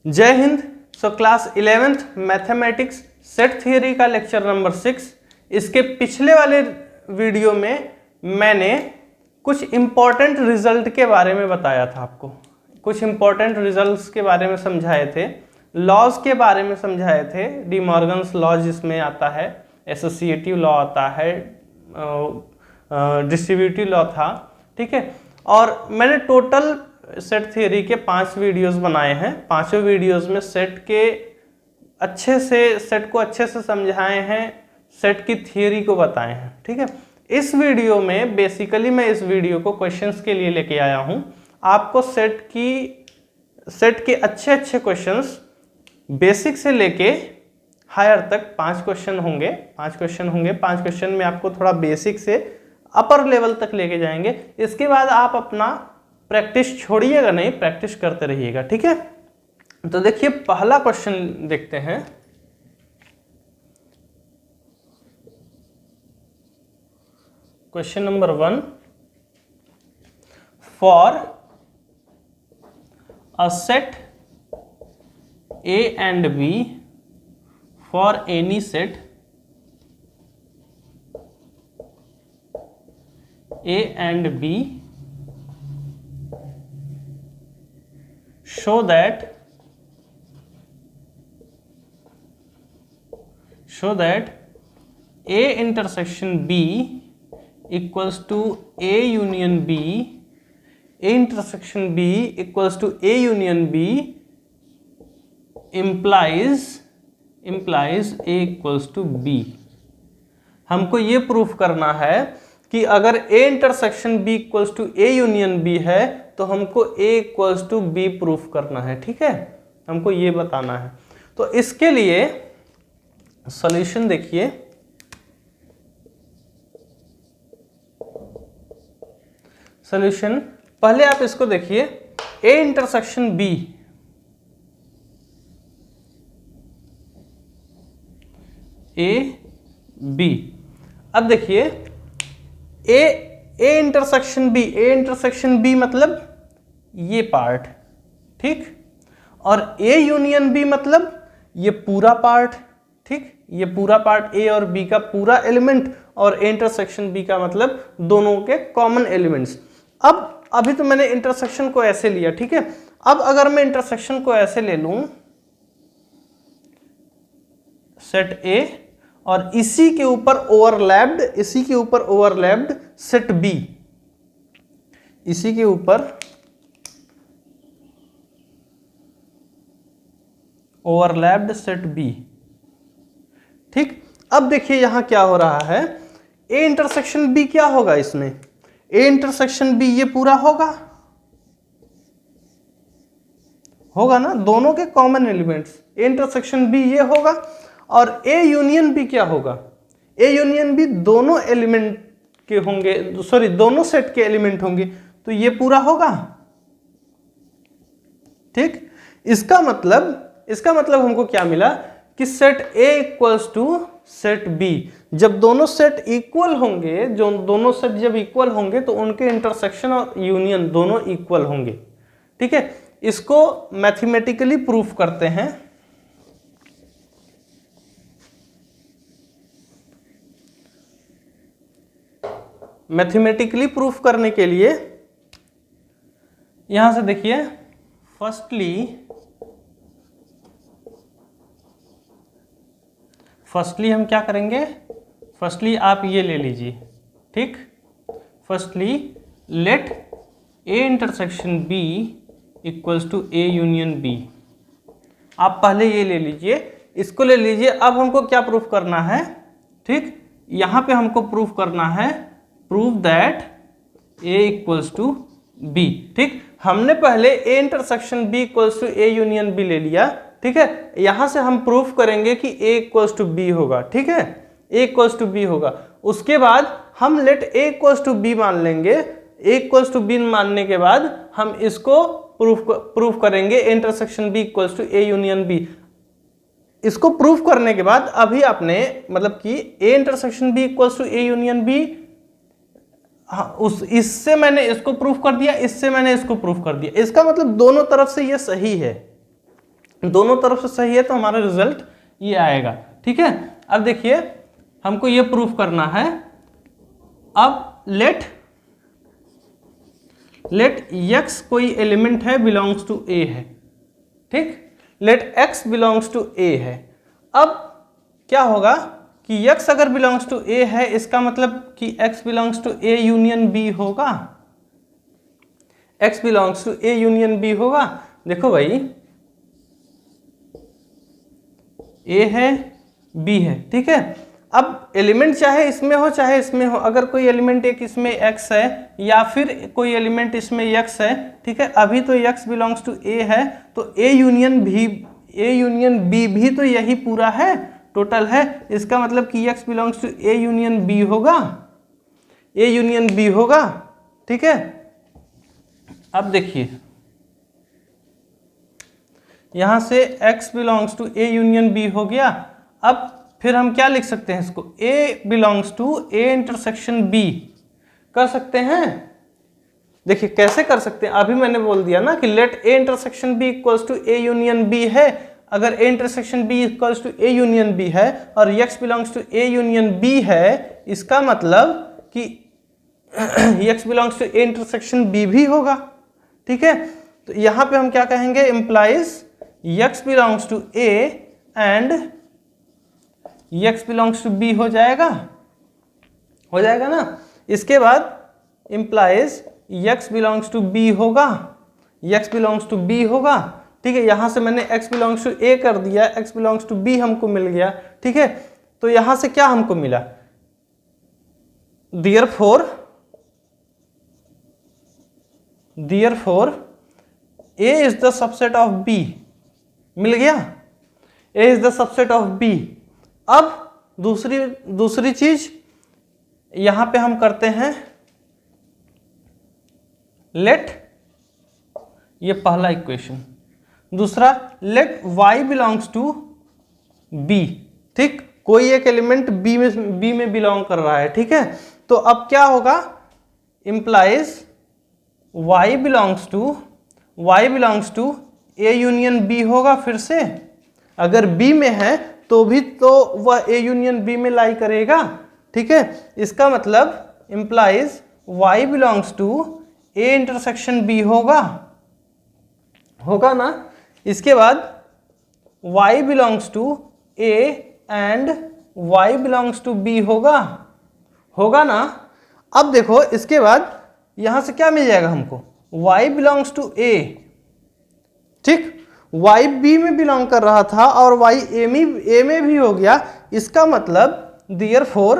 जय Hind. So class 11th mathematics set theory का lecture number 6। इसके पिछले वाले वीडियो में मैंने कुछ इम्पॉर्टेंट रिजल्ट के बारे में बताया था, आपको कुछ इम्पॉर्टेंट रिजल्ट्स के बारे में समझाए थे, लॉज के बारे में समझाए थे। डी मॉर्गन्स लॉ जिसमें आता है, एसोसिएटिव लॉ आता है, डिस्ट्रीब्यूटिव लॉ था, ठीक है। और मैंने टोटल सेट थियरी के 5 वीडियोस बनाए हैं। पांचों वीडियोस में सेट को अच्छे से समझाए हैं, सेट की थियरी को बताए हैं, ठीक है। इस वीडियो में बेसिकली मैं इस वीडियो को क्वेश्चंस के लिए लेके आया हूं। आपको सेट के अच्छे क्वेश्चंस बेसिक से लेके हायर तक 5 क्वेश्चन होंगे। 5 क्वेश्चन में आपको थोड़ा बेसिक से अपर लेवल तक लेके जाएंगे। इसके बाद आप अपना प्रैक्टिस छोड़िएगा नहीं, प्रैक्टिस करते रहिएगा, ठीक है। तो देखिए पहला क्वेश्चन देखते हैं। Question number 1, for a set A and B, for any set A and B, show that A intersection B equals to A union B, A intersection B equals to A union B implies A equals to B। हमको ये proof करना है कि अगर A intersection B equals to A union B है तो हमको A equals to B proof करना है, ठीक है। हमको ये बताना है। तो इसके लिए सॉल्यूशन देखिए। सॉल्यूशन पहले आप इसको देखिए, A intersection B, A B। अब देखिए A इंटरसेक्शन B मतलब ये पार्ट, ठीक। और A यूनियन B मतलब ये पूरा पार्ट, ठीक। ये पूरा पार्ट A और B का पूरा एलिमेंट, और A इंटरसेक्शन B का मतलब दोनों के कॉमन एलिमेंट्स। अब अभी तो मैंने इंटरसेक्शन को ऐसे लिया, ठीक है। अब अगर मैं इंटरसेक्शन को ऐसे ले लूं, सेट A और इसी के ऊपर ओवरलैप्ड सेट B, इसी के ऊपर ओवरलैप्ड सेट B, ठीक। अब देखिए यहां क्या हो रहा है, A इंटरसेक्शन B क्या होगा इसमें, A इंटरसेक्शन B ये पूरा होगा ना, दोनों के common elements. A intersection B ये होगा, और A यूनियन B क्या होगा, A यूनियन B दोनों एलिमेंट के होंगे, सॉरी दोनों सेट के एलिमेंट होंगे, तो ये पूरा होगा, ठीक। इसका मतलब हमको क्या मिला कि set A equals to set B। जब दोनों सेट इक्वल होंगे, जब इक्वल होंगे तो उनके इंटरसेक्शन और यूनियन दोनों इक्वल होंगे, ठीक है। इसको मैथमेटिकली प्रूफ करते हैं। मैथमेटिकली प्रूफ करने के लिए यहां से देखिए, फर्स्टली हम क्या करेंगे, फर्स्टली आप ये ले लीजिए, ठीक। Firstly let A intersection B equals to A union B। आप पहले ये ले लीजिए, इसको ले लीजिए। अब हमको क्या प्रूफ करना है, ठीक। यहां पे हमको प्रूफ करना है, prove that A equals to B, ठीक। हमने पहले A intersection B equals to A union B ले लिया, ठीक है। यहां से हम प्रूफ करेंगे कि A इक्वल्स टू B होगा, ठीक है। A इक्वल्स टू B होगा। उसके बाद हम let A equals to B मान लेंगे। A इक्वल्स टू B मानने के बाद हम इसको प्रूफ करेंगे A intersection B equals to A union B। इसको प्रूफ करने के बाद अभी आपने मतलब कि A intersection B equals to A union B, इससे मैंने इसको प्रूफ कर दिया, इससे मैंने इसको प्रूफ कर दिया। इसका मतलब दोनों तरफ से ये सही है। दोनों तरफ से सही है तो हमारा रिजल्ट ये आएगा। ठीक है, अब देखिए हमको ये प्रूफ करना है। अब लेट x कोई एलिमेंट है बिलोंग्स टू a है। ठीक, let x belongs to a है। अब क्या होगा कि x अगर बिलोंग्स टू a है, इसका मतलब कि x belongs to a union b होगा। x belongs to a union b होगा। देखो भाई, a है b है, ठीक है। अब एलिमेंट चाहे इसमें हो चाहे इसमें हो, अगर कोई एलिमेंट एक इसमें x है या फिर कोई एलिमेंट इसमें x है, ठीक है, अभी तो x बिलोंग्स टू a है, तो a यूनियन b भी तो यही पूरा है, टोटल है। इसका मतलब कि x belongs to a union b होगा, a यूनियन b होगा। ठीक है, अब देखिए यहां से x belongs to a union b हो गया। अब फिर हम क्या लिख सकते हैं इसको, a belongs to a intersection b कर सकते हैं। देखिए कैसे कर सकते हैं, अभी मैंने बोल दिया ना कि let a intersection b equals to a union b है। अगर a intersection b equals to a union b है और x belongs to a union b है, इसका मतलब कि x belongs to a intersection b भी होगा। ठीक है, तो यहां पे हम क्या कहेंगे, implies x belongs to a and x belongs to b हो जाएगा ना। इसके बाद implies x belongs to b होगा, x बिलोंग्स टू b होगा। ठीक है, यहां से मैंने x बिलोंग्स टू a कर दिया, x बिलोंग्स टू b हमको मिल गया। ठीक है, तो यहां से क्या हमको मिला, therefore a is the subset of b, मिल गया, a is the subset of b। अब दूसरी चीज यहां पे हम करते हैं, लेट, ये पहला इक्वेशन, दूसरा let y belongs to b। ठीक, कोई एक एलिमेंट b में बिलोंग कर रहा है। ठीक है, तो अब क्या होगा, implies y belongs to a union b होगा। फिर से अगर b में है तो भी तो वह a यूनियन b में लाई करेगा। ठीक है, इसका मतलब implies y belongs to a intersection b होगा ना। इसके बाद y belongs to a and y belongs to b होगा ना। अब देखो इसके बाद यहां से क्या मिल जाएगा हमको, y बिलोंग्स टू a। ठीक, y b में बिलोंग कर रहा था और y a में भी हो गया। इसका मतलब therefore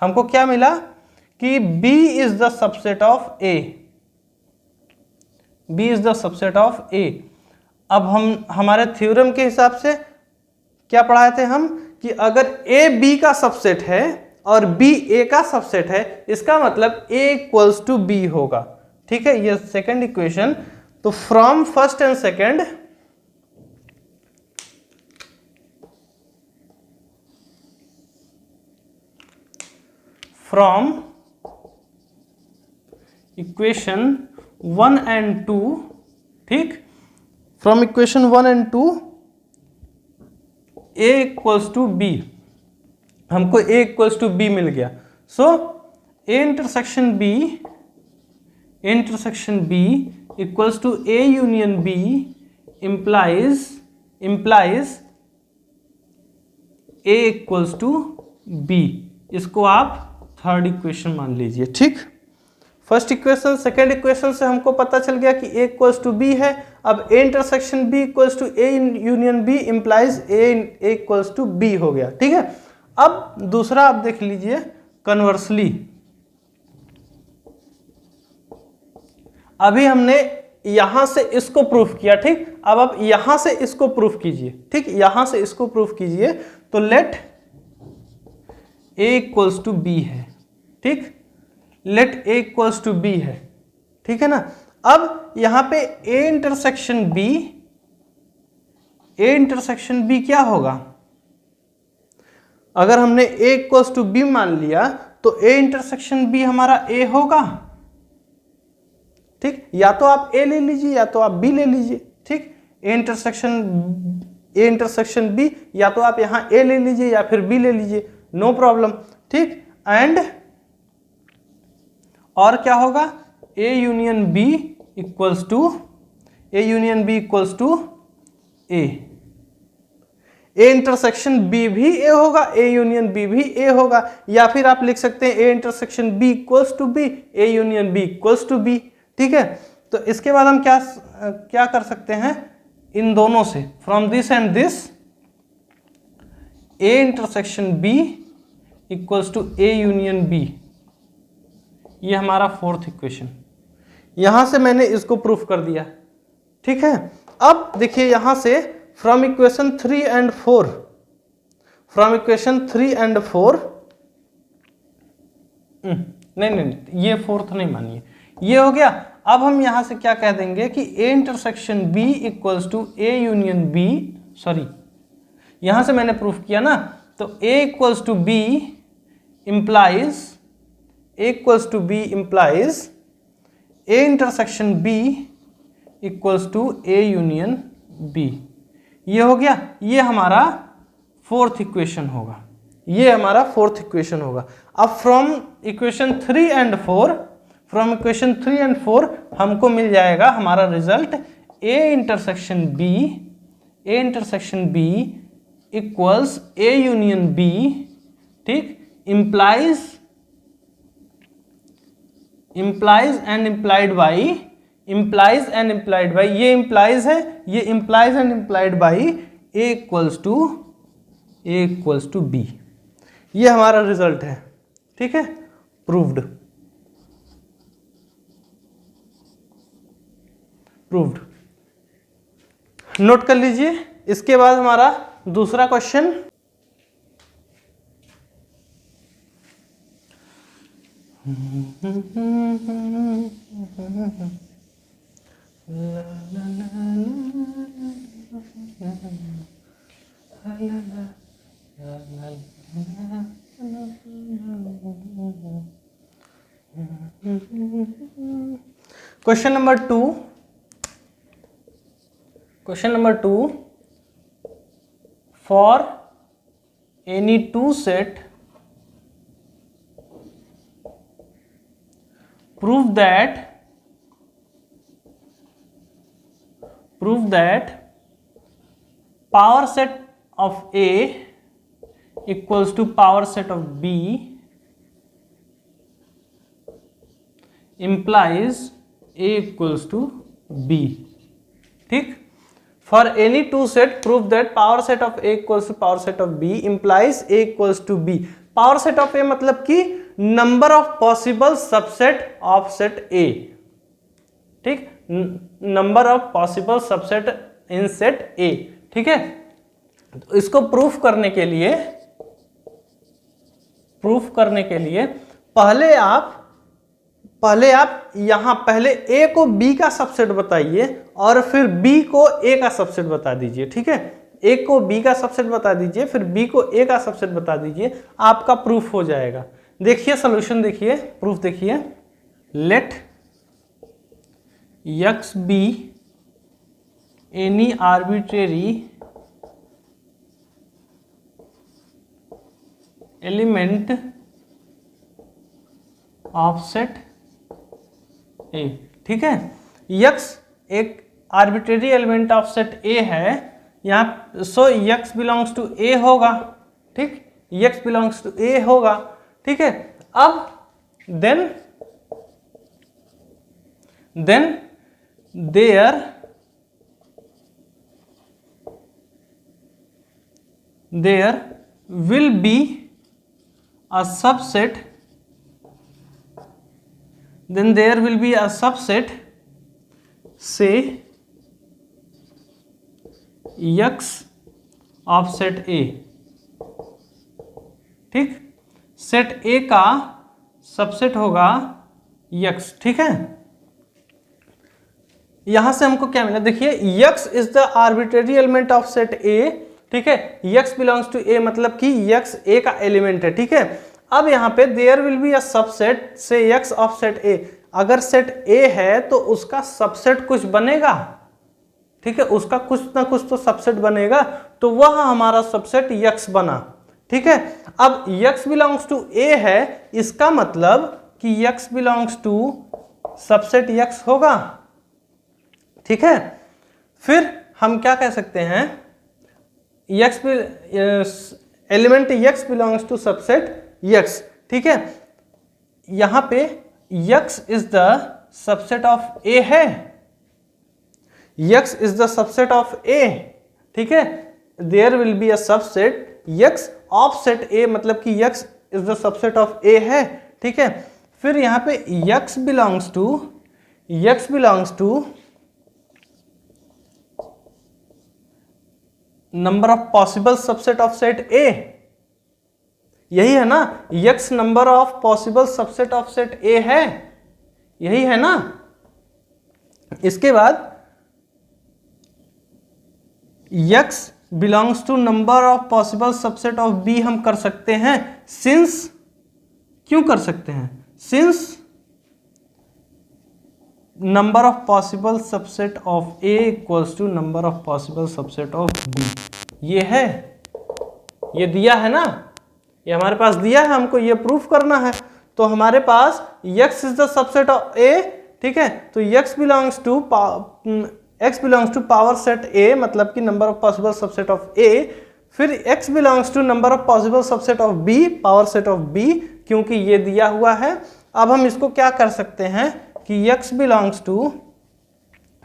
हमको क्या मिला कि b is the subset of a, b is the subset of a। अब हम हमारे थ्योरम के हिसाब से क्या पढ़ाए थे हम कि अगर a b का सबसेट है और b a का सबसेट है, इसका मतलब a इक्वल्स टू b होगा। ठीक है, ये सेकंड इक्वेशन। तो from first and second from equation 1 and 2, ठीक, from equation 1 and 2 a equals to b, हमको a इक्वल्स टू b मिल गया। So a intersection b equals to a union b implies a equals to b। इसको आप third equation मान लीजिए। ठीक, first equation second equation से हमको पता चल गया कि a इक्वल्स टू b है। अब a intersection b equals to a union b implies a equals to b हो गया। ठीक है, अब दूसरा आप देख लीजिए, कन्वर्सली अभी हमने यहां से इसको प्रूफ किया। ठीक, अब आप यहां से इसको प्रूफ कीजिए। ठीक, यहां से इसको प्रूफ कीजिए, तो let a equals to b है। ठीक, let a equals to b है। ठीक है ना। अब यहां पे a इंटरसेक्शन b क्या होगा, अगर हमने a इक्वल्स टू b मान लिया तो a इंटरसेक्शन b हमारा a होगा। ठीक, या तो आप ए ले लीजिए या तो आप बी ले लीजिए, ठीक, ए इंटरसेक्शन बी, या तो आप यहां ए ले लीजिए या फिर बी ले लीजिए, नो प्रॉब्लम, ठीक। एंड और क्या होगा, A union B equals to A, A intersection B भी ए होगा, ए यूनियन बी भी ए होगा, या फिर आप लिख सकते हैं A intersection B equals to B, A union B equals to B, ठीक है। तो इसके बाद हम क्या कर सकते हैं, इन दोनों से, from this and this, A intersection B equals to A union B, ये हमारा फोर्थ इक्वेशन, यहां से मैंने इसको प्रूफ कर दिया, ठीक है। अब देखिए यहां से फ्रॉम इक्वेशन 3 एंड 4, नहीं ये फोर्थ नहीं मानिए, ये हो गया। अब हम यहां से क्या कह देंगे कि a intersection B equals to A union b, sorry यहां से मैंने प्रूफ किया ना, तो a equals to b implies a intersection B equals to A union B, ये हो गया, ये हमारा फोर्थ इक्वेशन होगा, अब फ्रॉम इक्वेशन 3 एंड 4 हमको मिल जाएगा हमारा result, A intersection B equals A union B, ठीक, implies and implied by, ये implies है, ये implies and implied by a equals to b, ये हमारा रिजल्ट है, ठीक है, प्रूव्ड। नोट कर लीजिए। इसके बाद हमारा दूसरा question, question number 2, for any two set prove that power set of A equals to power set of B implies A equals to B, ठीक। For any two set prove that power set of A equals to power set of B implies A equals to B। Power set of A मतलब कि number of possible subset of set A, ठीक, number of possible subset in set A, ठीक है। तो इसको proof करने के लिए पहले आप यहां पहले A को B का सबसेट बताइए और फिर B को A का सबसेट बता दीजिए, ठीक है। A को B का सबसेट बता दीजिए, फिर B को A का सबसेट बता दीजिए, आपका प्रूफ हो जाएगा। देखिए सॉल्यूशन, देखिए प्रूफ, देखिए let x be any arbitrary element of set A, ठीक है। x एक arbitrary element of set A है यहाँ, so x belongs to A होगा, ठीक, x बिलोंग्स टू A होगा, ठीक है। अब then there will be a subset, say x of set A, ठीक, सेट A का सबसेट होगा x, ठीक है। यहां से हमको क्या मिला, देखिए x is the arbitrary element of set A, ठीक है। x बिलोंग्स टू A मतलब कि x A का एलिमेंट है, ठीक है। अब यहां पे there will be a subset say x of set A, अगर सेट ए है तो उसका सबसेट कुछ बनेगा, ठीक है, उसका कुछ ना कुछ तो सबसेट बनेगा, तो वह हमारा सबसेट यक्स बना, ठीक है। अब यक्स बिलोंग्स टू ए है, इसका मतलब कि x belongs to subset x होगा, ठीक है। फिर हम क्या कह सकते हैं, x element x belongs to subset x, ठीक है। यहां पे x is the subset of a है, x is the subset of a, ठीक है। There will be a subset x of set a, मतलब कि x is the subset of a है, ठीक है। फिर यहां पे x belongs to number of possible subset of set A, यही है ना, x number of possible subset of set A है, यही है ना। इसके बाद x belongs to number of possible subset of B हम कर सकते हैं, सिंस, क्यों कर सकते हैं, since number of possible subset of A equals to number of possible subset of B, ये है, ये दिया है ना, ये हमारे पास दिया है, हमको ये प्रूफ करना है। तो हमारे पास x is the subset of a, ठीक है, तो x belongs to power set a, मतलब कि number of possible subset of a, फिर x belongs to number of possible subset of b, power set of b, क्योंकि ये दिया हुआ है। अब हम इसको क्या कर सकते हैं कि x belongs to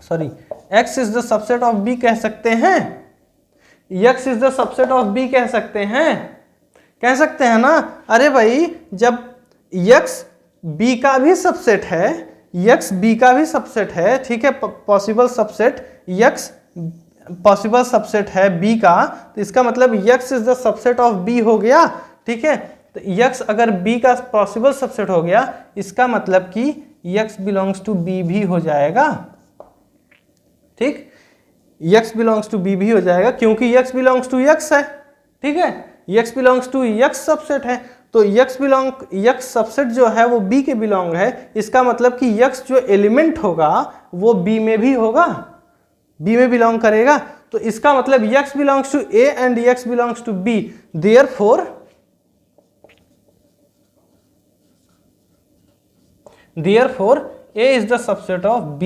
x is the subset of b कह सकते हैं, x is the subset of b कह सकते हैं ना। अरे भाई, जब x b का भी सबसेट है, x b का भी सबसेट है, ठीक है, possible subset x possible subset है b का, तो इसका मतलब x is the subset of b हो गया, ठीक है। तो x अगर b का पॉसिबल सबसेट हो गया, इसका मतलब कि x बिलोंग्स टू b भी हो जाएगा, ठीक, x बिलोंग्स टू b भी हो जाएगा, क्योंकि x बिलोंग्स टू x है, ठीक है, x belongs to x subset है, तो x सबसेट जो है वो b के बिलोंग है, इसका मतलब कि x जो एलिमेंट होगा वो b में भी होगा, b में बिलोंग करेगा, तो इसका मतलब x belongs to a and x belongs to b, therefore a is the subset of b,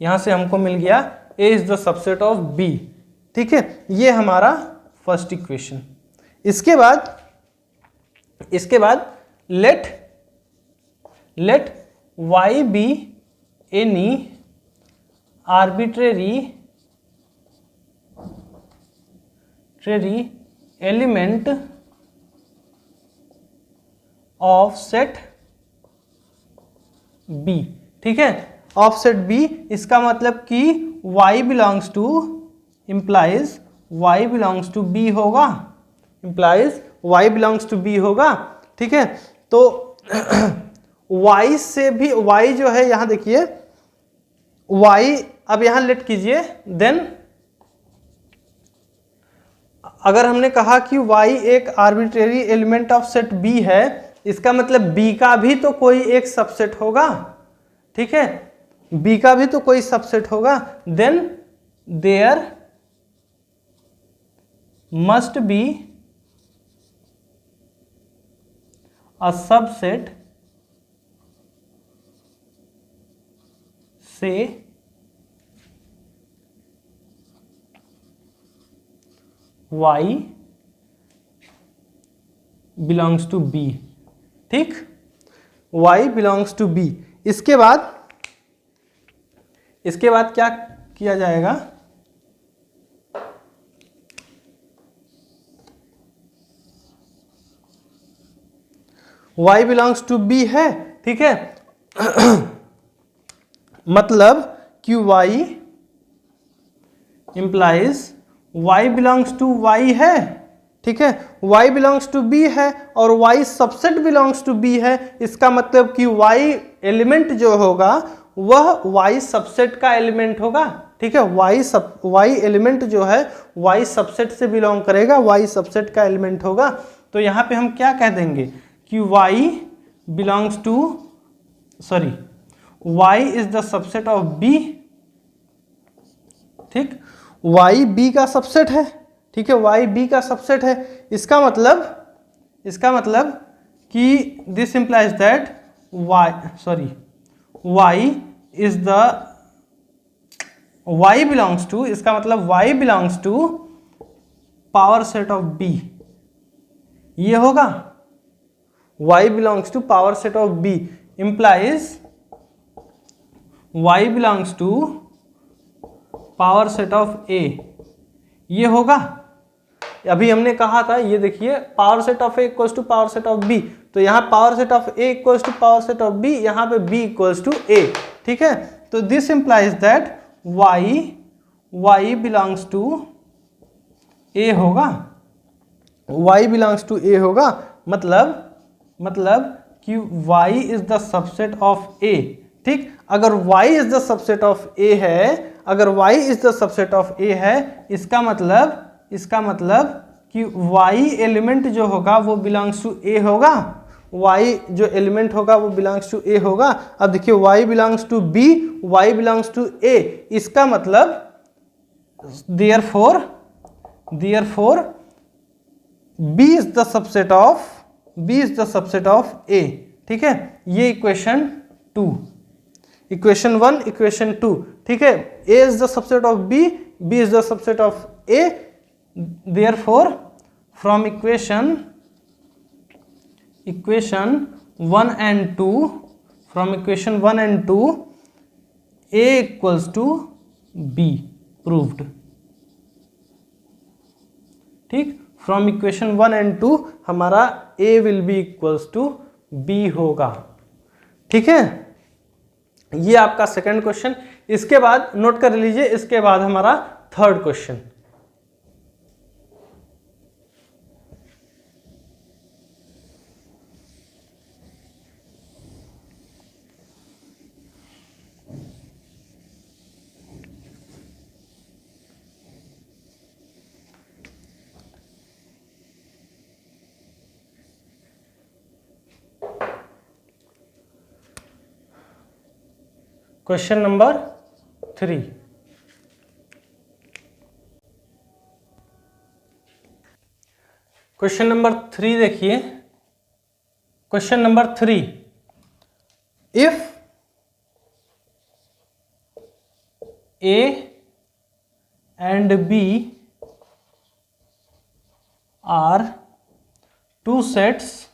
यहां से हमको मिल गया a is the subset of b, ठीक है, ये हमारा फर्स्ट इक्वेशन। इसके बाद let y be any arbitrary element of set b, ठीक है, ऑफ सेट b, इसका मतलब कि y belongs to implies y belongs to b होगा, implies y belongs to b होगा, ठीक है। तो y से भी, y जो है यहां देखिए y, अब यहां लेट कीजिए, देन अगर हमने कहा कि y एक arbitrary element of set b है, इसका मतलब b का भी तो कोई एक सबसेट होगा, ठीक है, b का भी तो कोई सबसेट होगा, then there must be a subset से y belongs to b, ठीक, y belongs to b। इसके बाद क्या किया जाएगा, y बिलोंग्स टू b है, ठीक है, मतलब कि y implies y belongs to y है, ठीक है, y बिलोंग्स टू b है और y subset belongs to b है, इसका मतलब कि y एलिमेंट जो होगा वह y सबसेट का एलिमेंट होगा, ठीक है, y एलिमेंट जो है y सबसेट से बिलोंग करेगा, y सबसेट का एलिमेंट होगा। तो यहाँ पे हम क्या कह देंगे कि y belongs to sorry y is the subset of b, ठीक, y b का सबसेट है, ठीक है, y b का सबसेट है। इसका मतलब कि this implies that y is the y belongs to, इसका मतलब y belongs to power set of b, ये होगा y belongs to power set of b implies y belongs to power set of a, ये होगा। अभी हमने कहा था, ये देखिए, power set of a equals to power set of b, तो यहाँ power set of a equals to power set of b, यहाँ पे b इक्वल्स टू a, ठीक है। तो this implies that y belongs to a होगा, y belongs to a होगा, मतलब कि y is the subset of a, ठीक। अगर y is the subset of a है, अगर y is the subset of a है, इसका मतलब कि y एलिमेंट जो होगा वो बिलोंग्स टू a होगा, y जो एलिमेंट होगा वो बिलोंग्स टू a होगा। अब देखिए y belongs to b, y belongs to a, इसका मतलब therefore b is the subset of a, ठीक है। ये इक्वेशन 2, इक्वेशन 1, इक्वेशन 2, ठीक है। a is the subset of b, b is the subset of a, therefore from equation 1 and 2, from equation 1 and 2 a equals to b proved, ठीक। From equation 1 and 2 हमारा a will be equals to b होगा, ठीक है। ये आपका second question. इसके बाद note कर लीजिए, इसके बाद हमारा third question. Question number 3, question number 3 देखिए। Question number 3, if a and b are two sets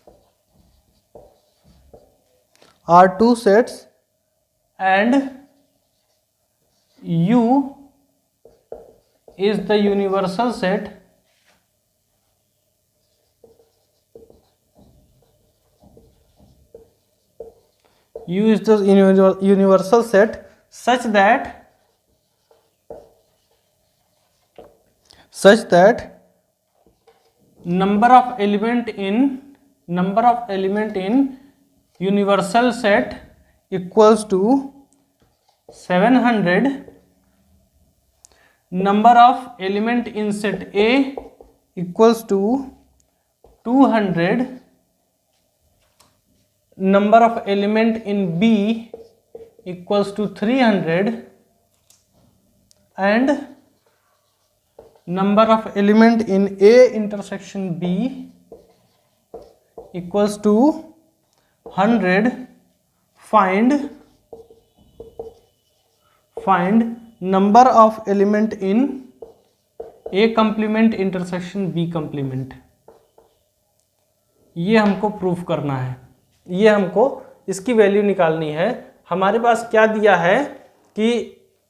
and U is the universal set, U is the universal set such that number of element in universal set equals to 700, number of element in set A equals to 200, number of element in B equals to 300 and number of element in A intersection B equals to 100. Find number of element in A complement intersection B complement। ये हमको proof करना है, ये हमको इसकी value निकालनी है। हमारे पास क्या दिया है कि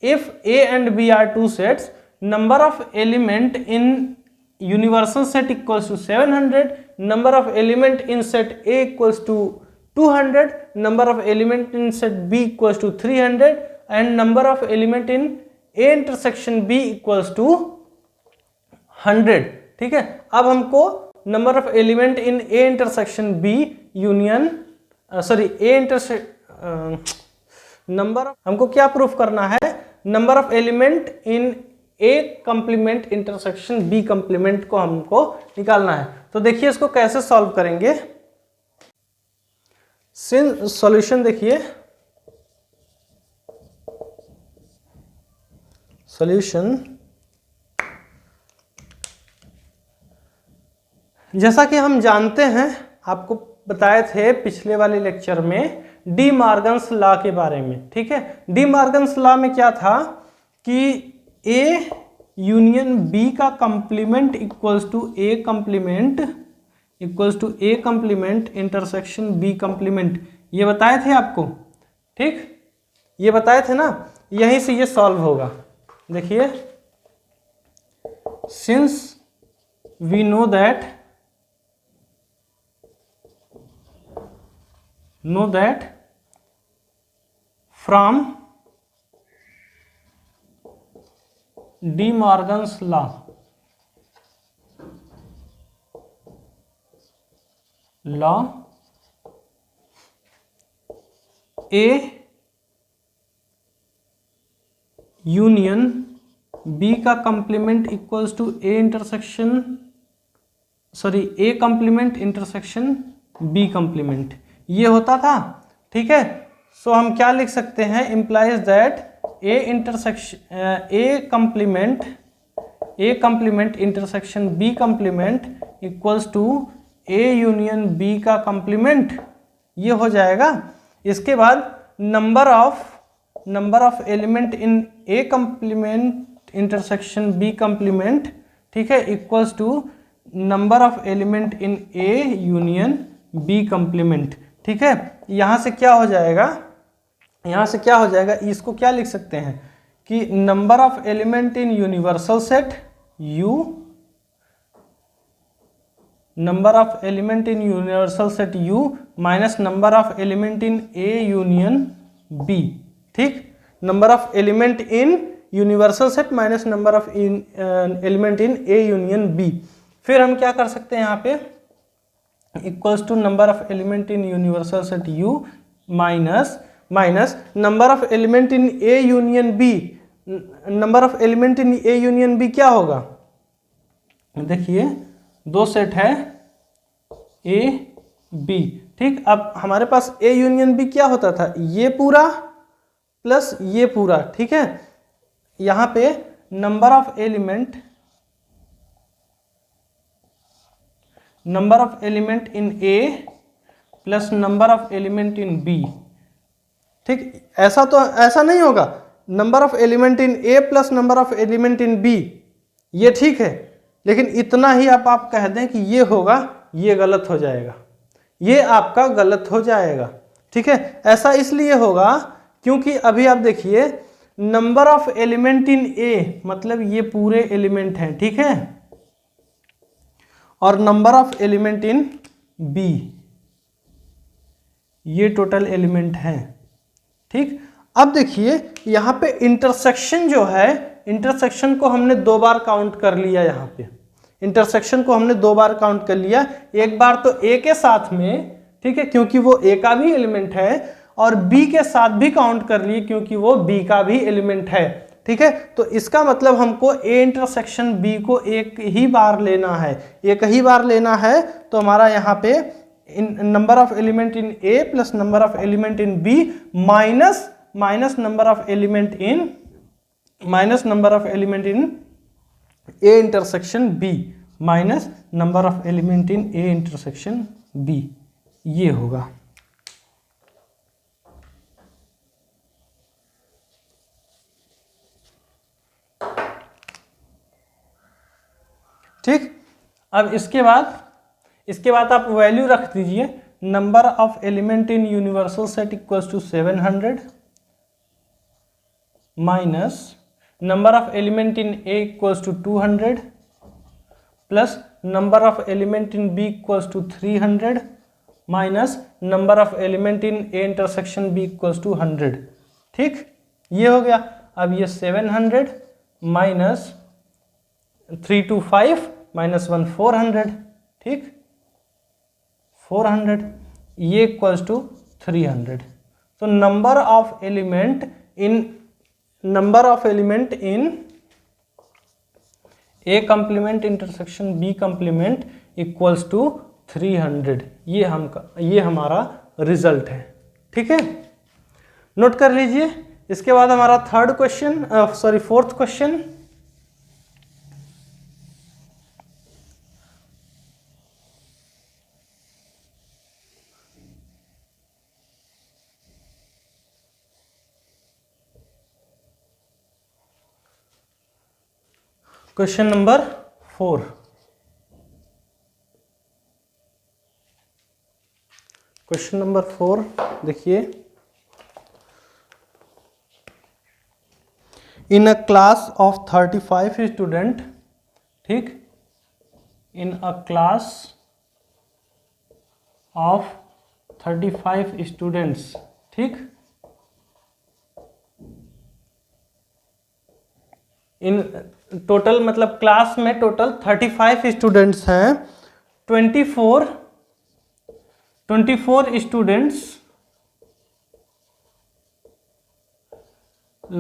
if A and B are two sets, number of element in universal set equals to 700, number of element in set A equals to 200, number of element in set B equals to 300 and number of element in A intersection B equals to 100, ठीक है। अब हमको number of element in A intersection B union number हमको क्या proof करना है, number of element in A complement intersection B complement को हमको निकालना है। तो देखिए इसको कैसे सॉल्व करेंगे। सॉल्यूशन देखिए, सॉल्यूशन, जैसा कि हम जानते हैं, आपको बताए थे पिछले वाले लेक्चर में डी मॉर्गन्स लॉ के बारे में, ठीक है। डी मॉर्गन्स लॉ में क्या था कि ए यूनियन बी का complement equals to A complement intersection B complement, ये बताए थे आपको, ठीक, ये बताए थे ना। यहीं से ये सॉल्व होगा। देखिए, since we know that from De Morgan's law, A union B का complement equals to A complement intersection B complement, ये होता था, ठीक है। सो हम क्या लिख सकते हैं, implies that A complement intersection B complement equals to A union B का कंप्लीमेंट, ये हो जाएगा। इसके बाद number of element in A complement intersection B complement, ठीक है, equals to number of element in A union B complement, ठीक है। यहाँ से क्या हो जाएगा, इसको क्या लिख सकते हैं कि number of element in universal set U, number of element in universal set U minus number of element in A union B, ठीक, number of element in universal set minus number of element in A union B। फिर हम क्या कर सकते हैं यहाँ पे, equals to number of element in universal set U minus number of element in A union B। Number of element in A union B क्या होगा, देखिए दो सेट है A B, ठीक। अब हमारे पास A यूनियन B क्या होता था, ये पूरा प्लस ये पूरा, ठीक है। यहाँ पे number of element in A plus number of element in B, ठीक। ऐसा नहीं होगा, number of element in A plus number of element in B, ये ठीक है, लेकिन इतना ही आप कह दें कि ये होगा, ये गलत हो जाएगा, ये आपका गलत हो जाएगा, ठीक है। ऐसा इसलिए होगा क्योंकि अभी आप देखिए number of element in A मतलब ये पूरे एलिमेंट हैं, ठीक है, और number of element in B ये टोटल एलिमेंट हैं, ठीक। अब देखिए यहाँ पे इंटरसेक्शन जो है, इंटरसेक्शन को हमने दो बार काउंट कर लिया, यहाँ पे इंटरसेक्शन को हमने दो बार काउंट कर लिया, एक बार तो A के साथ में, ठीक है, क्योंकि वो A का भी एलिमेंट है, और B के साथ भी काउंट कर लिए क्योंकि वो B का भी एलिमेंट है, ठीक है। तो इसका मतलब हमको A इंटरसेक्शन B को एक ही बार लेना है, तो हमारा यहाँ पे number of element in A plus number of element in B minus number of element in A intersection B minus number of element in A intersection B, ये होगा, ठीक। अब इसके बाद आप वैल्यू रख दीजिए, number of element in universal set equals to 700 minus number of element in A equals to 200 plus number of element in B equals to 300 minus number of element in A intersection B equals to 100, ठीक, ये हो गया। अब ये 700 minus 325 minus 1 400, ठीक, 400, ये equals to 300। तो number of element in A complement intersection B complement equals to 300, ये हमारा रिजल्ट है, ठीक है। नोट कर लीजिए, इसके बाद हमारा fourth question. Question number 4। Question number 4 देखिए, in a class of 35 student, ठीक, in a class of 35 students, ठीक, इन टोटल मतलब क्लास में टोटल 35 स्टूडेंट्स हैं। 24 students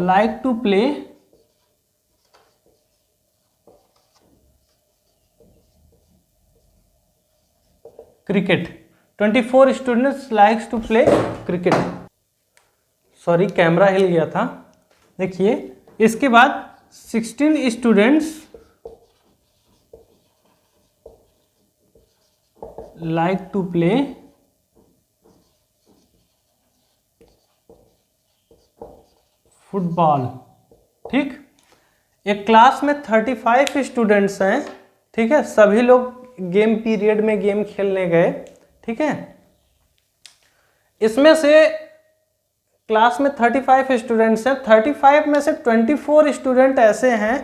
like to play cricket। 24 students likes to play cricket. Sorry, camera हिल गया था। देखिए, इसके बाद 16 students like to play football, ठीक। एक क्लास में 35 स्टूडेंट्स हैं, ठीक है, सभी लोग गेम पीरियड में गेम खेलने गए, ठीक है। इसमें से क्लास में 35 स्टूडेंट्स हैं, 35 में से 24 स्टूडेंट ऐसे हैं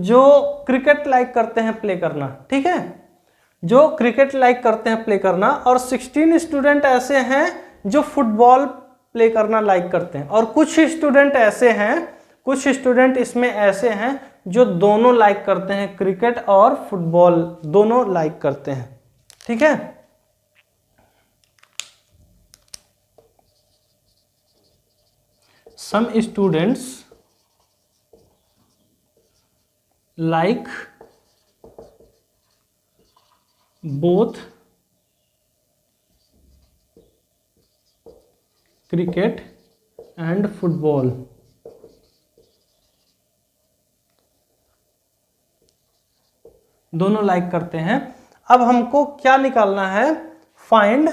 जो क्रिकेट लाइक करते हैं प्ले करना, ठीक है, जो क्रिकेट लाइक करते हैं प्ले करना, और 16 स्टूडेंट ऐसे हैं जो फुटबॉल प्ले करना लाइक करते हैं, और कुछ स्टूडेंट इसमें ऐसे हैं जो दोनों लाइक करते हैं, क्रिकेट और फुटबॉल दोनों लाइक करते हैं, ठीक है। Some students like both cricket and football. दोनों लाइक करते हैं। अब हमको क्या निकालना है? Find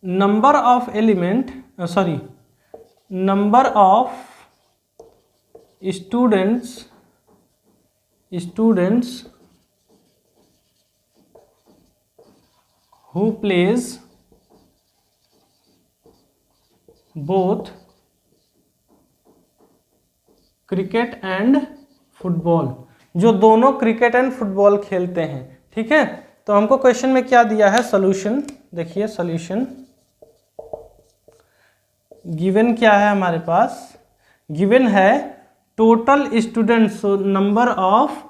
number of number of students who plays both cricket and football, जो दोनों क्रिकेट एंड फुटबॉल खेलते हैं, ठीक है। तो हमको क्वेश्चन में क्या दिया है? सॉल्यूशन। देखिए सॉल्यूशन गिवन क्या है हमारे पास? गिवन है total students, number of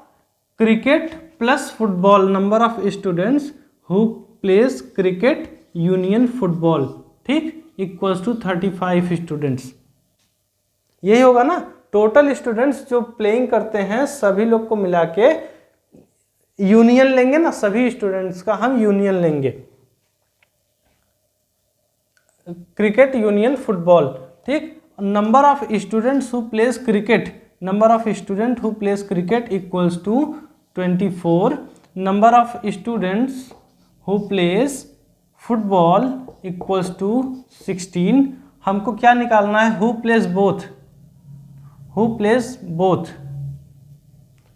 cricket plus football, number of students who plays cricket union football, ठीक, इक्वल्स टू 35 स्टूडेंट्स। यही होगा ना, टोटल स्टूडेंट्स जो प्लेइंग करते हैं सभी लोग को मिला के यूनियन लेंगे ना, सभी स्टूडेंट्स का हम यूनियन लेंगे, क्रिकेट यूनियन फुटबॉल, ठीक। Number of students who plays cricket, number of student who plays cricket equals to 24, number of students who plays football equals to 16। हमको क्या निकालना है? हु प्लेस बोथ,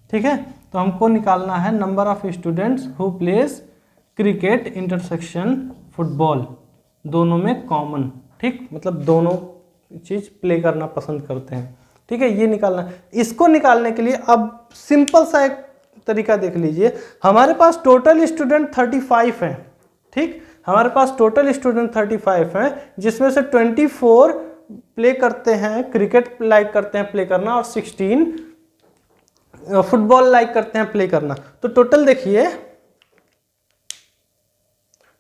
ठीक है। तो हमको निकालना है number of students who plays cricket intersection football, दोनों में कॉमन, ठीक, मतलब दोनों चीज प्ले करना पसंद करते हैं, ठीक है। ये निकालना, इसको निकालने के लिए अब सिंपल सा एक तरीका देख लीजिए। हमारे पास टोटल स्टूडेंट 35 हैं, ठीक, हमारे पास टोटल स्टूडेंट 35 हैं, जिसमें से 24 प्ले करते हैं, क्रिकेट लाइक करते हैं प्ले करना, और 16 फुटबॉल लाइक करते हैं प्ले करना। तो टोटल देखिए,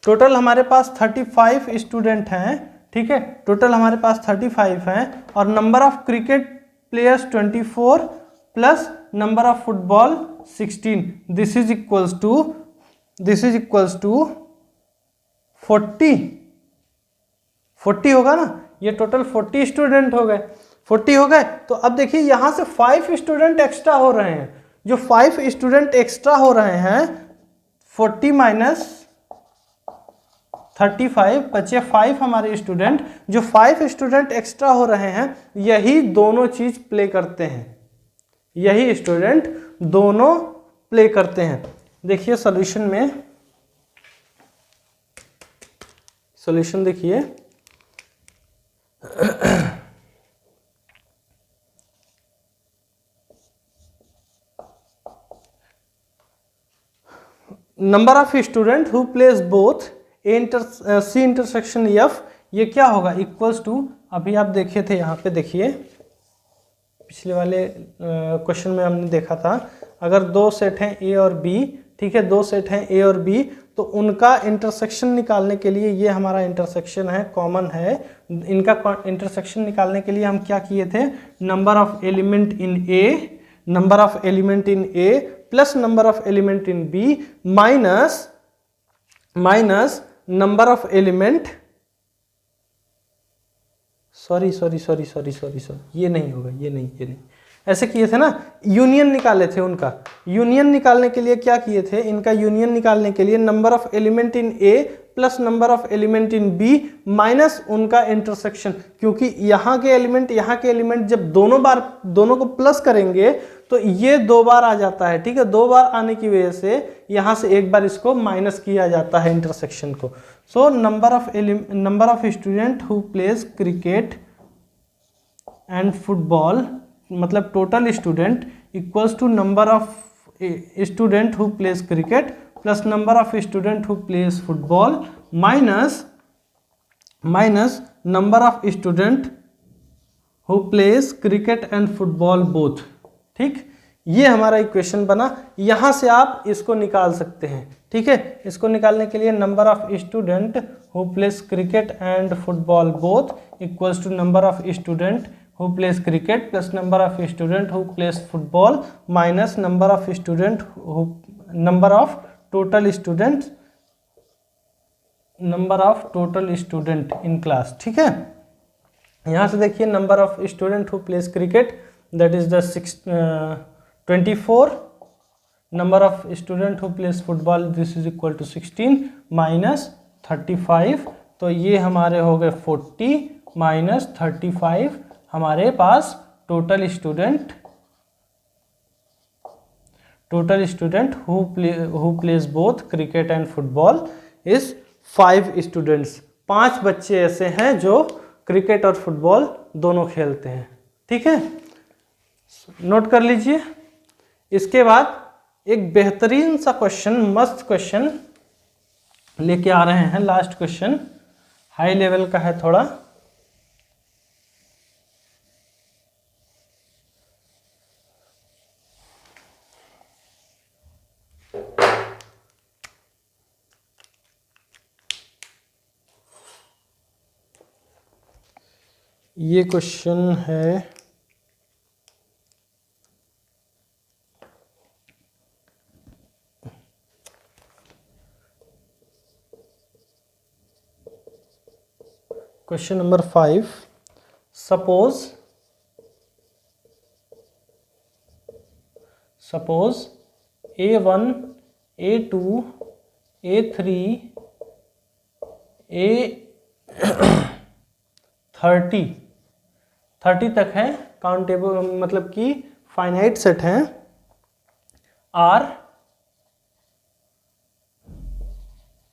टोटल हमारे पास 35 स्टूडेंट हैं, ठीक है, टोटल हमारे पास 35 हैं, और number of cricket players 24 plus number of football 16, this is equals to 40 40 होगा ना, ये टोटल 40 स्टूडेंट हो गए, 40 हो गए। तो अब देखिए यहाँ से 5 स्टूडेंट एक्स्ट्रा हो रहे हैं, जो 5 स्टूडेंट एक्स्ट्रा हो रहे हैं, 40 माइनस 35 बचे 5 हमारे स्टूडेंट, जो 5 स्टूडेंट एक्स्ट्रा हो रहे हैं, यही दोनों चीज प्ले करते हैं, यही स्टूडेंट दोनों प्ले करते हैं। देखिए सॉल्यूशन में, सॉल्यूशन देखिए, number of student who plays both C intersection F, ये क्या होगा, इक्वल्स टू, अभी आप देखे थे यहाँ पे, देखिए पिछले वाले क्वेश्चन में हमने देखा था, अगर दो सेट हैं ए और बी, ठीक है, दो सेट हैं ए और बी, तो उनका इंटरसेक्शन निकालने के लिए, ये हमारा इंटरसेक्शन है, कॉमन है, इनका इंटरसेक्शन निकालने के लिए हम क्या किए थे, number of element in A, number of element in A plus number of element in B minus number of element, sorry, ये नहीं होगा, ये नहीं, ऐसे किए थे ना, यूनियन निकाले थे उनका, यूनियन निकालने के लिए क्या किए थे, इनका यूनियन निकालने के लिए number of element in A plus number of element in B minus उनका इंटरसेक्शन, क्योंकि यहाँ के एलिमेंट जब दोनों को प्लस करेंगे तो ये 2 बार आ जाता है, ठीक है, 2 बार आने की वजह से यहाँ से एक बार इसको माइनस किया जाता है इंटरसेक्शन को। So number of student who plays cricket and football, मतलब total student equals to number of student who plays cricket plus number of student who plays football minus number of student who plays cricket and football both, ठीक, ये हमारा equation बना। यहां से आप इसको निकाल सकते हैं, ठीक है, इसको निकालने के लिए number of student who plays cricket and football both equals to number of student who plays cricket plus number of student who plays football minus number of total student in class, ठीक है। यहाँ से देखिए number of student who plays cricket, that is the 24, number of student who plays football, this is equal to 16 minus 35, तो ये हमारे हो गए 40 माइनस 35, हमारे पास total student who plays both cricket and football is 5 students, 5 बच्चे ऐसे हैं जो क्रिकेट और फुटबॉल दोनों खेलते हैं, ठीक है, नोट कर लीजिए। इसके बाद एक बेहतरीन सा क्वेश्चन, मस्त क्वेश्चन लेके आ रहे हैं, लास्ट क्वेश्चन हाई लेवल का है थोड़ा, ये क्वेश्चन है question number 5, suppose A1, A2, A3, A30 तक है, काउंटेबल मतलब कि फाइनाइट सेट हैं, are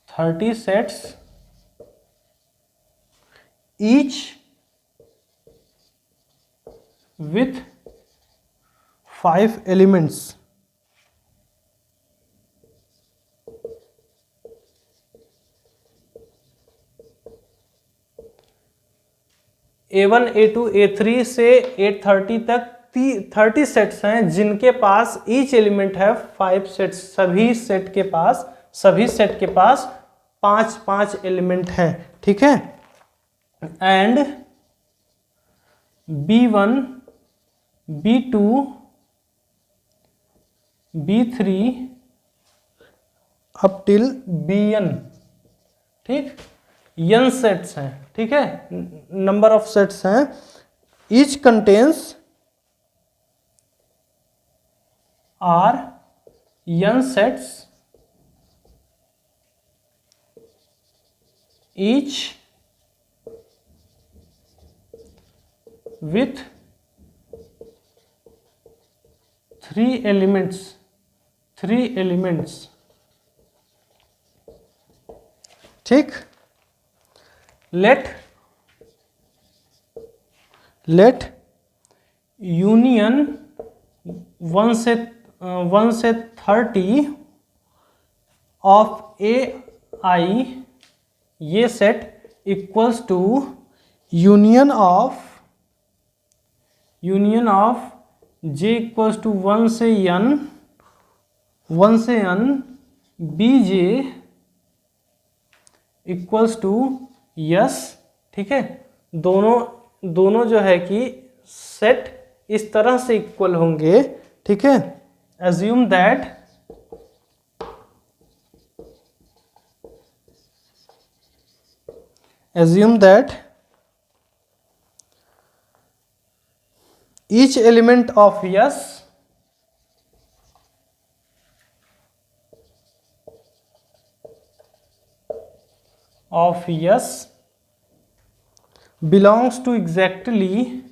30 sets each with 5 elements, A1, A2, A3 से A30 तक 30 सेट्स हैं जिनके पास ईच एलिमेंट है 5 सेट्स, सभी सेट के पास 5 एलिमेंट हैं, ठीक है। And B1, B2, B3 up till Bn, ठीक, n सेट्स हैं, ठीक है, नंबर ऑफ सेट्स हैं, each contains are n sets, each with 3 elements, ठीक। लेट यूनियन 1 से 30 ऑफ ए आई, ये set equals to union of j equals to 1 से n B J equals to yes, ठीक है। दोनों जो है कि सेट इस तरह से इक्वल होंगे, ठीक है। Assume that each element of S belongs to exactly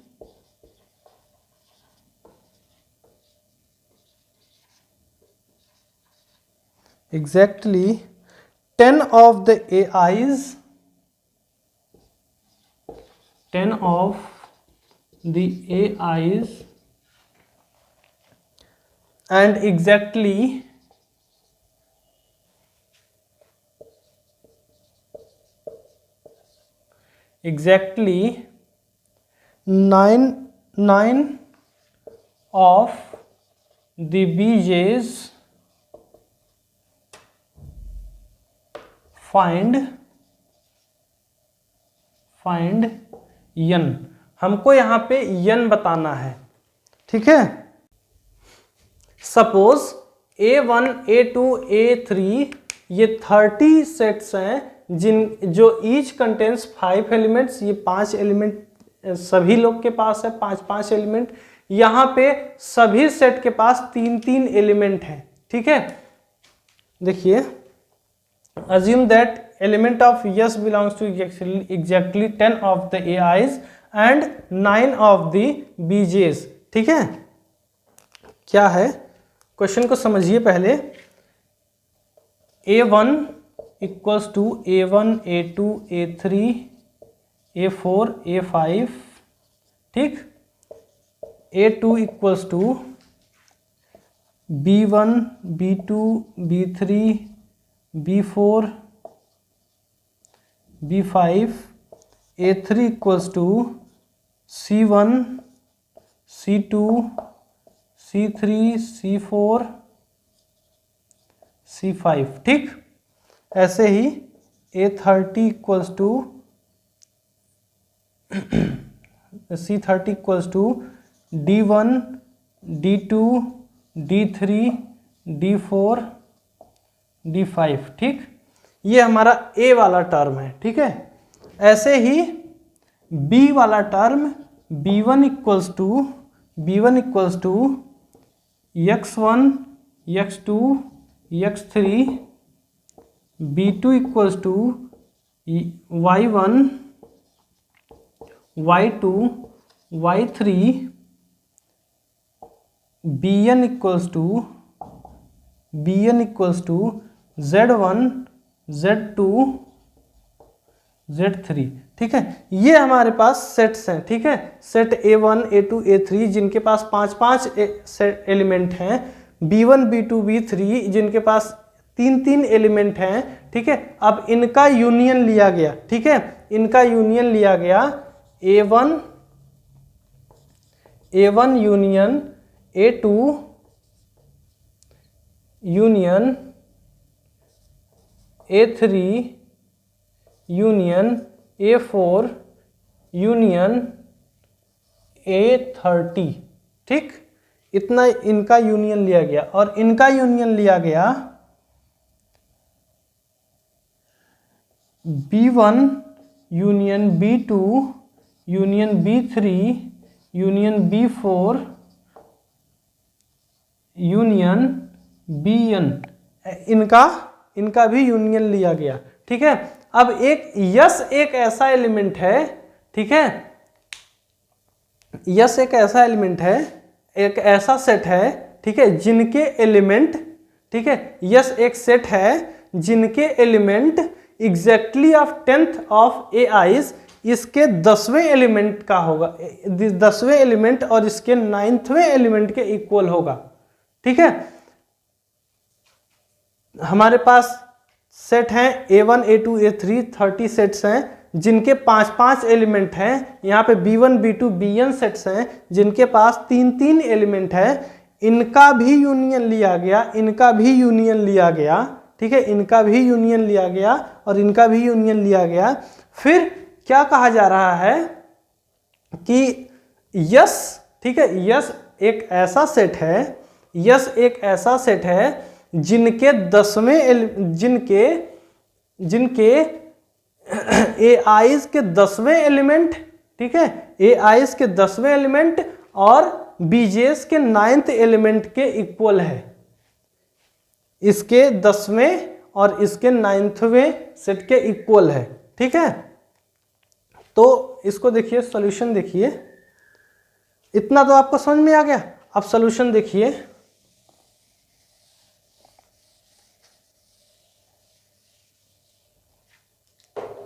10 of the AIs, 10 of the AIs and exactly 9 of the BJs find n। हमको यहाँ पे n बताना है, ठीक है। सपोज A1, A2, A3 ये 30 सेट्स हैं जो ईच कंटेन्स 5 एलिमेंट्स, ये 5 एलिमेंट सभी लोग के पास है, 5 एलिमेंट। यहाँ पे सभी सेट के पास 3 एलिमेंट हैं, ठीक है। देखिए, assume that element of S belongs to exactly 10 of the AIs and 9 of the BJs, ठीक है। क्या है क्वेश्चन को समझिए पहले। A1 equals to A1, A2, A3, A4, A5, ठीक। A2 equals to B1, B2, B3, B4, B5, A3 equals to C1, C2, C3, C4, C5, ठीक। ऐसे ही A30 equals to C30 equals to D1, D2, D3, D4, D5, ठीक। ये हमारा A वाला term है, ठीक है। ऐसे ही B वाला term B1 equals to X1, X2, X3, B2 equals to Y1, Y2, Y3, Bn equals to Z1, Z2, Z3, ठीक है। ये हमारे पास सेट्स हैं, ठीक है। सेट A1, A2, A3 जिनके पास 5 एलिमेंट हैं, B1, B2, B3 जिनके पास 3 एलिमेंट हैं, ठीक है। अब इनका यूनियन लिया गया, ठीक है। इनका यूनियन लिया गया A1 union A2 union A3 union A4 union A30, ठीक। इतना इनका यूनियन लिया गया और इनका यूनियन लिया गया B1 union B2 union B3 union B4 union Bn, इनका भी यूनियन लिया गया। ठीक है, अब यस एक ऐसा एलिमेंट है, ठीक है, यस एक ऐसा एलिमेंट है, एक ऐसा सेट है, ठीक है, जिनके एलिमेंट, ठीक है, यस एक सेट है जिनके element exactly of 10th of AIs इसके 10वें एलिमेंट का होगा, 10वें एलिमेंट और इसके 9वें एलिमेंट के इक्वल होगा। ठीक है, हमारे पास सेट हैं A1 A2 A3 30 सेट्स हैं जिनके 5-5 एलिमेंट हैं। यहाँ पे B1 B2 Bn सेट्स हैं जिनके पास 3-3 एलिमेंट है। इनका भी यूनियन लिया गया, इनका भी यूनियन लिया गया, ठीक है, इनका भी यूनियन लिया गया और इनका भी यूनियन लिया गया। फिर क्या कहा जा रहा है कि यस, ठीक है, यस एक ऐसा सेट है, यस एक ऐसा सेट है जिनके 10वें जिनके AIs के 10वें एलिमेंट, ठीक है, AIs के 10वें एलिमेंट और BJs के 9th एलिमेंट के इक्वल है। इसके 10वें और इसके 9वें सेट के इक्वल है। ठीक है, तो इसको देखिए, सॉल्यूशन देखिए, इतना तो आपको समझ में आ गया। अब सॉल्यूशन देखिए,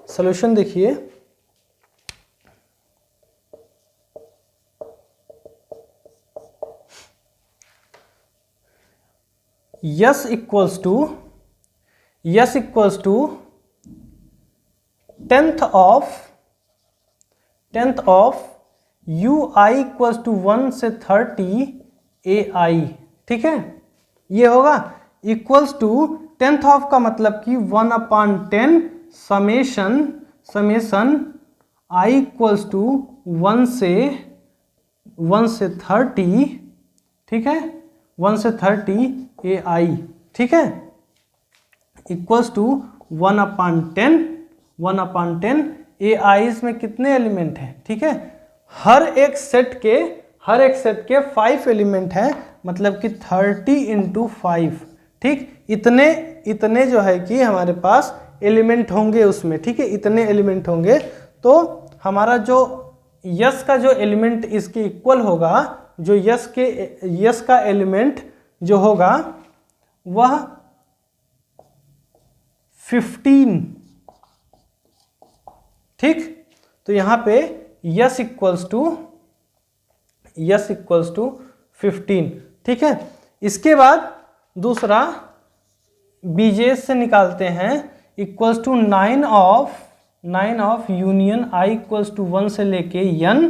सॉल्यूशन देखिए, yes equals to 10th of UI equals to 1 से 30 AI। ठीक है, ये होगा इक्वल्स टू 10th ऑफ का मतलब कि 1/10 समेशन I इक्वल्स टू 1 से 30, ठीक है, 1 से 30 AI, ठीक है, इक्वल्स टू 1/10 AIs में कितने एलिमेंट हैं, ठीक है, हर एक सेट के 5 एलिमेंट हैं, मतलब कि 30 × 5, ठीक, इतने जो है कि हमारे पास एलिमेंट होंगे उसमें। ठीक है, इतने एलिमेंट होंगे, तो हमारा जो यस का जो एलिमेंट इसके इक्वल होगा, जो यस का एलिमेंट जो होगा वह 15। ठीक, तो यहां पे यस इक्वल्स टू 15। ठीक है, इसके बाद दूसरा बीजेस से निकालते हैं, equals to 9 of union I equals to 1 से लेके n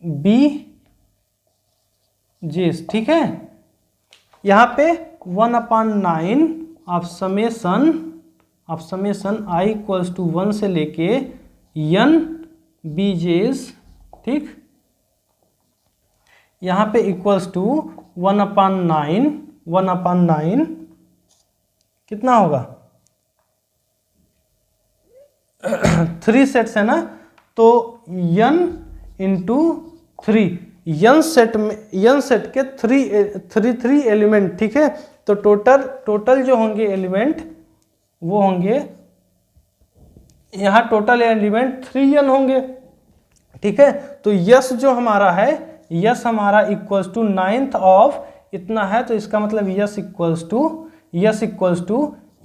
बी जेस। ठीक है, यहाँ पे 1/9 of summation I equals to 1 से लेके n बी जेस। ठीक, यहाँ पे इक्वल्स टू 1/9 कितना होगा 3 सेट्स है ना, तो n × 3, n सेट के 3 एलिमेंट। ठीक है, तो टोटल जो होंगे एलिमेंट वो होंगे, यहाँ टोटल एलिमेंट 3n होंगे। ठीक है, तो यस जो हमारा है, यस हमारा इक्वल्स टू 9th ऑफ इतना है, तो इसका मतलब yes equals to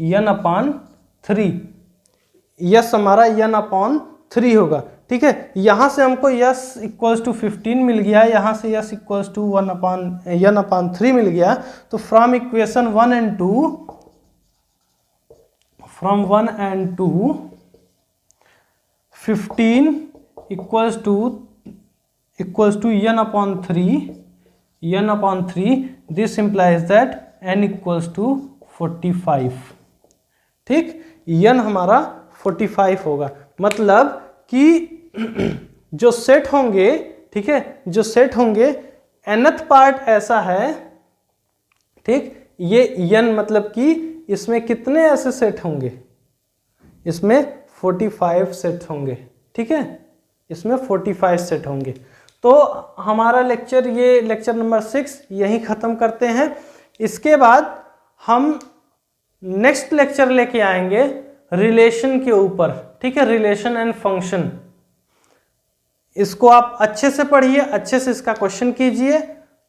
n/3, yes हमारा n/3 होगा। ठीक है, यहां से हमको यस इक्वल्स टू 15 मिल गया, यहां से यस इक्वल्स टू n/3 मिल गया। तो from equation 1 and 2 15 equals to n/3, this implies that n equals to 45। ठीक, n हमारा 45 होगा, मतलब कि जो सेट होंगे, ठीक है, जो सेट होंगे nth पार्ट ऐसा है। ठीक, ये n मतलब कि इसमें कितने ऐसे सेट होंगे, इसमें 45 सेट होंगे, ठीक है, इसमें 45 सेट होंगे। तो हमारा लेक्चर, ये लेक्चर नंबर 6 यहीं ख़त्म करते हैं। इसके बाद हम नेक्स्ट लेक्चर लेके आएंगे रिलेशन के ऊपर, ठीक है, रिलेशन एंड फंक्शन। इसको आप अच्छे से पढ़िए, अच्छे से इसका क्वेश्चन कीजिए।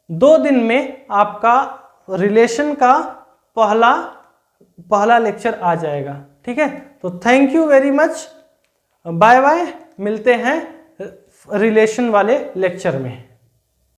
2 दिन में आपका रिलेशन का पहला लेक्चर आ जाएगा, ठीक है। तो thank you very much, bye bye, मिलते हैं रिलेशन वाले लेक्चर में।